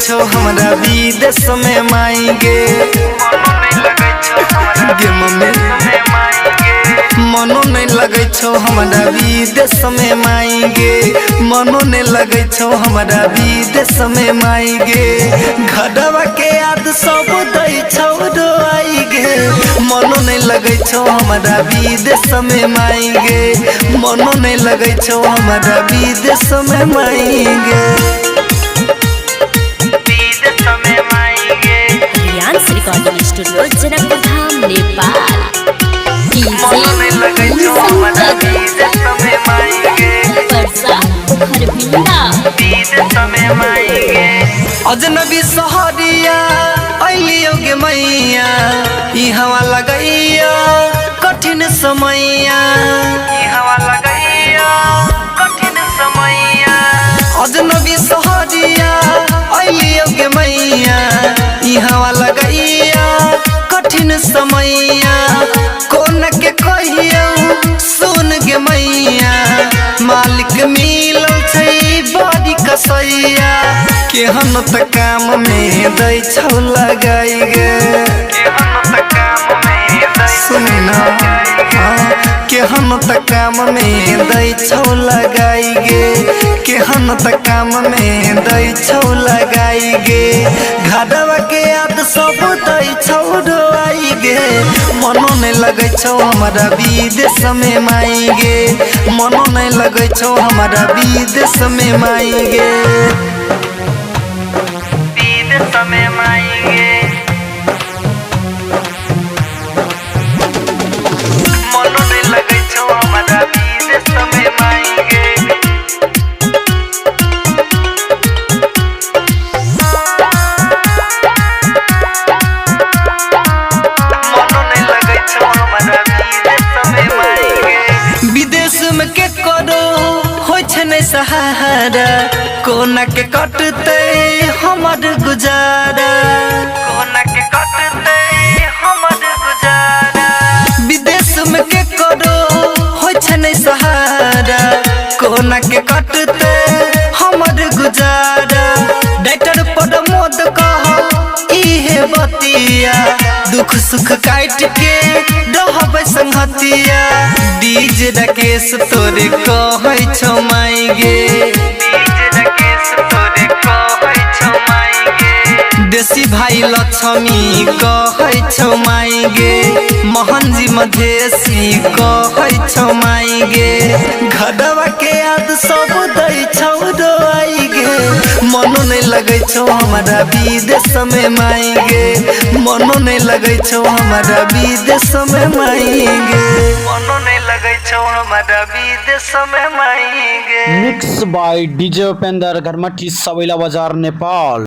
छौ हमरा विदेश में माई गे। मनो नहीं लगे छौ हमरा विदेश में माई गे। मनो नहीं लगे छौ हमरा विदेश में माई गे। घरवा के याद सब दै छौ रोआई गे। मनो नहीं लगे छौ हमरा विदेश में माई गे। मनो नहीं लगे छौ हमरा विदेश में माई गे। विदेश में माई गे। रियांस रिकॉर्डिंग स्टूडियो जनकपुर धाम नेपाल। मनो नहीं लगे छौ हमरा विदेश में माई गे। परसा खरभिंडा विदेश में माई गे। अजनबी सहरिया अइलियो गे मैया ई हवा लगैया कठिन समैया। ई हवा लगैया कठिन समैया। अजनबी सहरिया अइलियो गे मैया ई हवा लगैया कठिन समैया। कोन के कहियो सुन गे मैया मालिक मिलल छै बड़ी कसैया। केहन त काम में दै छौ लगाई गे। सुन ना केहन त काम में दै छौ लगाई गे। केहन त काम में दै छौ लगाई गे। घरवा के याद सब दै छौ रोआई गे। मनो नहीं लगे छौ हमरा विदेश में माई गे। मनो नहीं लगे छौ हमरा विदेश में माई गे। विदेश में माई गे। मनो नहीं लगे छौ हमरा विदेश में माई गे। विदेश में के करो हो नहीं सहारा कोना के कटते हमर गुजारा। कोना के कटते हमर गुजारा। विदेश में के करो हो नहीं सहारा कोना के कटते हमर गुजारा। डॉक्टर प्रमोद कहो इहे बतिया दुख सुख काट के रहबै संगतिया। डीजे राकेश तोरे कहै छौ माई गे। देसी भाई लक्ष्मी कहै छौ माई गे। मोहन जी मधेसी कहै छौ माई गे। घरवा के याद सब दै छौ रोआई गे। मनो नहीं लगे छौ हमरा विदेश में माई गे। मनो नहीं लगे छौ हमरा विदेश में माई गे। मनो नहीं लगे छौ हमरा विदेश में माई गे। मिक्स बाय डीजे उपेंद्र घरमठी सबैला बजार नेपाल।